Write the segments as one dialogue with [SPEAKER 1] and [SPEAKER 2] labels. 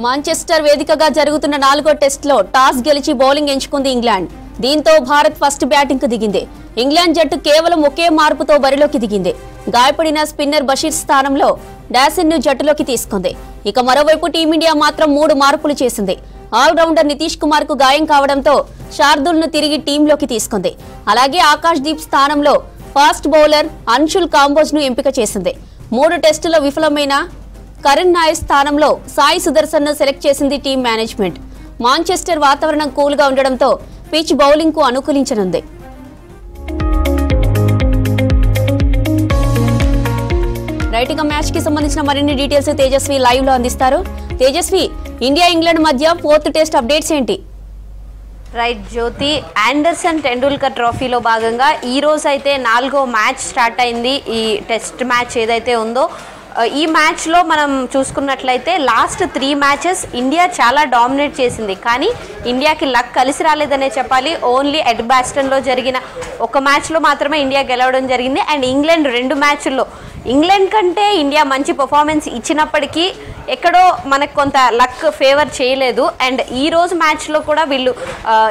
[SPEAKER 1] Manchester వేదికగా జరుగుతున్న 4వ టెస్టులో టాస్ గెలిచి బౌలింగ్ ఎంచుకుంది ఇంగ్లాండ్. దీంతో భారత్ ఫస్ట్ బ్యాటింగ్ కు దిగింది. ఇంగ్లాండ్ జట్టు కేవలం ఒకే మార్పుతో బరిలోకి దిగింది. గాయపడిన స్పిన్నర్ బషీర్ స్థానంలో డాసిన్ ను జట్టులోకి తీసుకుంది. ఇక మరోవైపు టీమిండియా మాత్రం 3 మార్పులు చేసింది. ఆల్రౌండర్ నితీష్ కుమార్ కు గాయం కావడంతో శార్దుల్ ను తిరిగి టీంలోకి తీసుకుంది. అలాగే ఆకాష్ దీప్ స్థానంలో ఫాస్ట్ బౌలర్ అన్షుల్ కాంబోజ్ ను ఎంపిక చేసింది. 3 టెస్టుల్లో విఫలమైన కరణ్ నాయర్ స్థానంలో సాయి సుదర్శన్ ను సెలెక్ట్ చేసింది టీం మేనేజ్మెంట్. మాంచెస్టర్ వాతావరణం కూల్ గా ఉండడంతో పిచ్ బౌలింగ్ కు అనుకూలించనుంది. రైట్ గా మ్యాచ్ కి సంబంధించిన మరిన్ని డీటెయిల్స్ తేజస్వి లైవ్ లో అందిస్తారు. తేజస్వి, ఇండియా ఇంగ్లాండ్ మధ్య 4th టెస్ట్ అప్డేట్స్ ఏంటి?
[SPEAKER 2] రైట్ జ్యోతి, ఆండర్సన్ టెండూల్కర్ ట్రోఫీలో భాగంగా ఈ రోజు అయితే 4వ మ్యాచ్ స్టార్ట్ అయింది. ఈ టెస్ట్ మ్యాచ్ ఏదైతే ఉందో ఈ మ్యాచ్లో మనం చూసుకున్నట్లయితే లాస్ట్ 3 మ్యాచెస్ ఇండియా చాలా డామినేట్ చేసింది. కానీ ఇండియాకి లక్ కలిసి రాలేదనే చెప్పాలి. ఓన్లీ ఎడ్బాస్టన్లో జరిగిన ఒక మ్యాచ్లో మాత్రమే ఇండియా గెలవడం జరిగింది. అండ్ ఇంగ్లాండ్ 2 మ్యాచ్ల్లో ఇంగ్లాండ్ కంటే ఇండియా మంచి పర్ఫార్మెన్స్ ఇచ్చినప్పటికీ ఎక్కడో మనకు కొంత లక్ ఫేవర్ చేయలేదు. అండ్ ఈ రోజు మ్యాచ్లో కూడా వీళ్ళు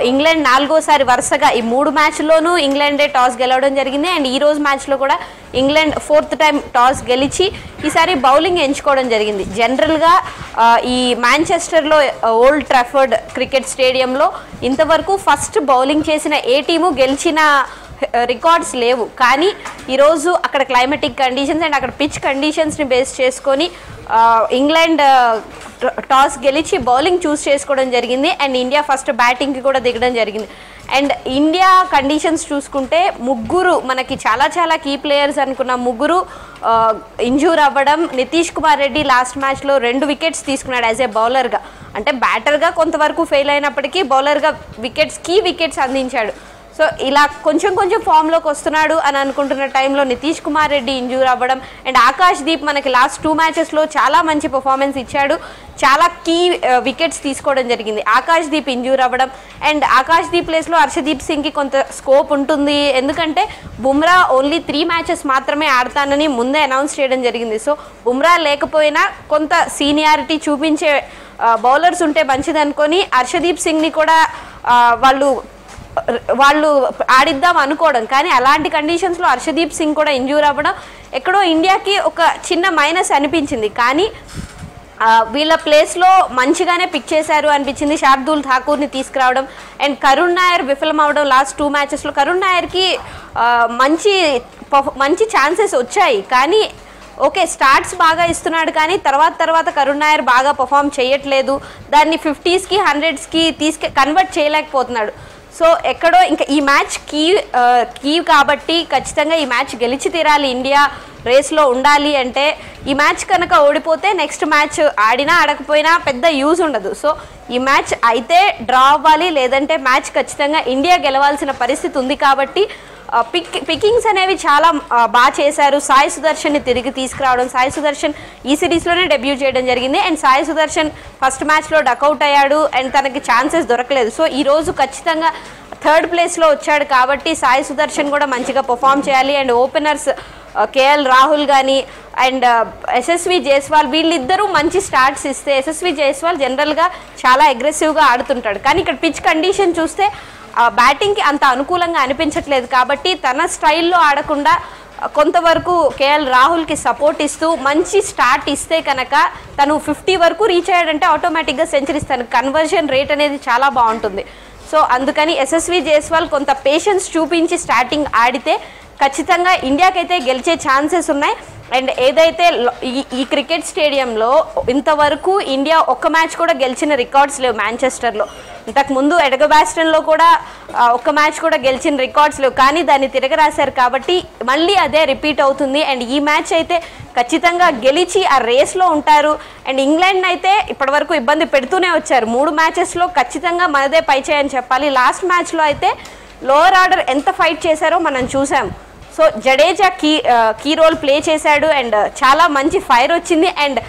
[SPEAKER 2] ఇంగ్లాండ్ 4వసారి వరుసగా ఈ 3 మ్యాచ్ల్లోనూ ఇంగ్లాండే టాస్ గెలవడం జరిగింది. అండ్ ఈ రోజు మ్యాచ్లో కూడా ఇంగ్లాండ్ 4th టైం టాస్ గెలిచి ఈసారి బౌలింగ్ ఎంచుకోవడం జరిగింది. జనరల్గా ఈ మాంచెస్టర్లో ఓల్డ్ ట్రాఫర్డ్ క్రికెట్ స్టేడియంలో ఇంతవరకు ఫస్ట్ బౌలింగ్ చేసిన ఏ టీము గెలిచిన రికార్డ్స్ లేవు. కానీ ఈరోజు అక్కడ క్లైమేటిక్ కండిషన్స్ అండ్ అక్కడ పిచ్ కండిషన్స్ని బేస్ చేసుకొని ఇంగ్లాండ్ టాస్ గెలిచి బౌలింగ్ చూస్ చేసుకోవడం జరిగింది. అండ్ ఇండియా ఫస్ట్ బ్యాటింగ్కి కూడా దిగడం జరిగింది. అండ్ ఇండియా కండిషన్స్ చూసుకుంటే ముగ్గురు మనకి చాలా కీ ప్లేయర్స్ అనుకున్న ముగ్గురు ఇంజూర్ అవ్వడం. నితీష్ కుమార్ రెడ్డి లాస్ట్ మ్యాచ్లో 2 వికెట్స్ తీసుకున్నాడు యాజ్ ఏ బౌలర్గా. అంటే బ్యాటర్గా కొంతవరకు ఫెయిల్ అయినప్పటికీ బౌలర్గా కీ వికెట్స్ అందించాడు. సో ఇలా కొంచెం ఫామ్లోకి వస్తున్నాడు అని అనుకుంటున్న టైంలో నితీష్ కుమార్ రెడ్డి ఇంజూర్ అవ్వడం. అండ్ ఆకాష్ దీప్ మనకి లాస్ట్ 2 మ్యాచెస్లో చాలా మంచి పర్ఫార్మెన్స్ ఇచ్చాడు. చాలా కీ వికెట్స్ తీసుకోవడం జరిగింది. ఆకాష్ దీప్ ఇంజూర్ అవ్వడం అండ్ ఆకాష్ దీప్ ప్లేస్లో హర్షదీప్ సింగ్కి కొంత స్కోప్ ఉంటుంది. ఎందుకంటే బుమ్రా ఓన్లీ 3 మ్యాచెస్ మాత్రమే ఆడతానని ముందే అనౌన్స్ చేయడం జరిగింది. సో బుమ్రా లేకపోయినా కొంత సీనియారిటీ చూపించే బౌలర్స్ ఉంటే మంచిదనుకొని హర్షదీప్ సింగ్ని కూడా వాళ్ళు ఆడిద్దాం అనుకోవడం. కానీ అలాంటి కండిషన్స్లో హర్షదీప్ సింగ్ కూడా ఇంజూర్ అవ్వడం ఎక్కడో ఇండియాకి ఒక చిన్న మైనస్ అనిపించింది. కానీ వీళ్ళ ప్లేస్లో మంచిగానే పిక్ చేశారు అనిపించింది. శార్దుల్ ఠాకూర్ని తీసుకురావడం అండ్ కరుణ్ నాయర్ విఫలం అవడం లాస్ట్ 2 మ్యాచెస్లో. కరుణ్ నాయర్కి మంచి ఛాన్సెస్ వచ్చాయి. కానీ ఓకే స్టార్ట్స్ బాగా ఇస్తున్నాడు కానీ తర్వాత కరుణ్ నాయర్ బాగా పర్ఫామ్ చేయట్లేదు. దాన్ని 50స్కి 100స్కి కన్వర్ట్ చేయలేకపోతున్నాడు. సో ఎక్కడో ఇంకా ఈ మ్యాచ్ కీ కాబట్టి ఖచ్చితంగా ఈ మ్యాచ్ గెలిచి తీరాలి. ఇండియా రేస్లో ఉండాలి అంటే ఈ మ్యాచ్ కనుక ఓడిపోతే నెక్స్ట్ మ్యాచ్ ఆడినా ఆడకపోయినా పెద్ద యూజ్ ఉండదు. సో ఈ మ్యాచ్ అయితే డ్రా అవ్వాలి, లేదంటే మ్యాచ్ ఖచ్చితంగా ఇండియా గెలవాల్సిన పరిస్థితి ఉంది. కాబట్టి పికింగ్స్ అనేవి చాలా బాగా చేశారు. సాయి సుదర్శన్ని తిరిగి తీసుకురావడం. సాయి సుదర్శన్ ఈ సిరీస్లోనే డెబ్యూ చేయడం జరిగింది. అండ్ సాయి సుదర్శన్ ఫస్ట్ మ్యాచ్లో డకౌట్ అయ్యాడు అండ్ తనకి ఛాన్సెస్ దొరకలేదు. సో ఈరోజు ఖచ్చితంగా 3rd ప్లేస్లో వచ్చాడు కాబట్టి సాయి సుదర్శన్ కూడా మంచిగా పర్ఫామ్ చేయాలి. అండ్ ఓపెనర్స్ కేఎల్ రాహుల్ కానీ అండ్ యశస్వి జైస్వాల్ వీళ్ళిద్దరూ మంచి స్టార్ట్స్ ఇస్తే, యశస్వి జైస్వాల్ జనరల్గా చాలా అగ్రెసివ్గా ఆడుతుంటాడు. కానీ ఇక్కడ పిచ్ కండిషన్ చూస్తే బ్యాటింగ్కి అంత అనుకూలంగా అనిపించట్లేదు. కాబట్టి తన స్టైల్లో ఆడకుండా కొంతవరకు కేఎల్ రాహుల్కి సపోర్ట్ ఇస్తూ మంచి స్టార్ట్ ఇస్తే కనుక తను 50 వరకు రీచ్ అయ్యాడంటే ఆటోమేటిక్గా సెంచరీస్, తన కన్వర్షన్ రేట్ అనేది చాలా బాగుంటుంది. సో అందుకని యశస్వి జైస్వాల్ కొంత పేషెన్స్ చూపించి స్టార్టింగ్ ఆడితే ఖచ్చితంగా ఇండియాకైతే గెలిచే ఛాన్సెస్ ఉన్నాయి. అండ్ ఏదైతే ఈ క్రికెట్ స్టేడియంలో ఇంతవరకు ఇండియా ఒక్క మ్యాచ్ కూడా గెలిచిన రికార్డ్స్ లేవు. మాంచెస్టర్లో ఇంతకుముందు ఎడ్బాస్టన్లో కూడా ఒక్క మ్యాచ్ కూడా గెలిచిన రికార్డ్స్ లేవు. కానీ దాన్ని తిరగరాశారు కాబట్టి మళ్ళీ అదే రిపీట్ అవుతుంది. అండ్ ఈ మ్యాచ్ అయితే ఖచ్చితంగా గెలిచి ఆ రేస్లో ఉంటారు. అండ్ ఇంగ్లాండ్ అయితే ఇప్పటివరకు ఇబ్బంది పెడుతూనే వచ్చారు. 3 మ్యాచెస్లో ఖచ్చితంగా మనదే పైచేయని చెప్పాలి. లాస్ట్ మ్యాచ్లో అయితే లోవర్ ఆర్డర్ ఎంత ఫైట్ చేశారో మనం చూసాం. So Jadeja key role play చేశాడు అండ్ చాలా మంచి ఫైర్ వచ్చింది. అండ్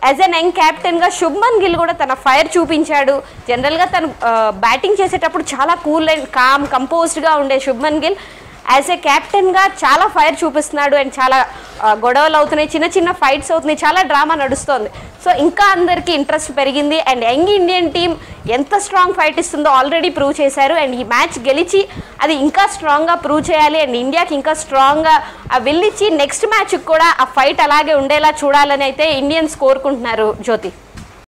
[SPEAKER 2] యాజ్ ఎన్ యంగ్ క్యాప్టెన్గా శుభ్మన్ గిల్ కూడా తన ఫైర్ చూపించాడు. జనరల్గా తను బ్యాటింగ్ చేసేటప్పుడు చాలా కూల్ అండ్ కంపోజ్డ్గా ఉండే శుభ్మన్ గిల్ యాజ్ ఏ కెప్టెన్గా చాలా ఫైర్ చూపిస్తున్నాడు అండ్ చాలా గొడవలు అవుతున్నాయి, చిన్న చిన్న ఫైట్స్ అవుతున్నాయి, చాలా డ్రామా నడుస్తుంది. సో ఇంకా అందరికీ ఇంట్రెస్ట్ పెరిగింది అండ్ యంగ్ ఇండియన్ టీం ఎంత స్ట్రాంగ్ ఫైట్ ఇస్తుందో ఆల్రెడీ ప్రూవ్ చేశారు. అండ్ ఈ మ్యాచ్ గెలిచి అది ఇంకా స్ట్రాంగ్గా ప్రూవ్ చేయాలి అండ్ ఇండియాకి ఇంకా స్ట్రాంగ్గా వెళ్ళిచ్చి నెక్స్ట్ మ్యాచ్కి కూడా ఆ ఫైట్ అలాగే ఉండేలా చూడాలని అయితే ఇండియన్స్ కోరుకుంటున్నారు జ్యోతి.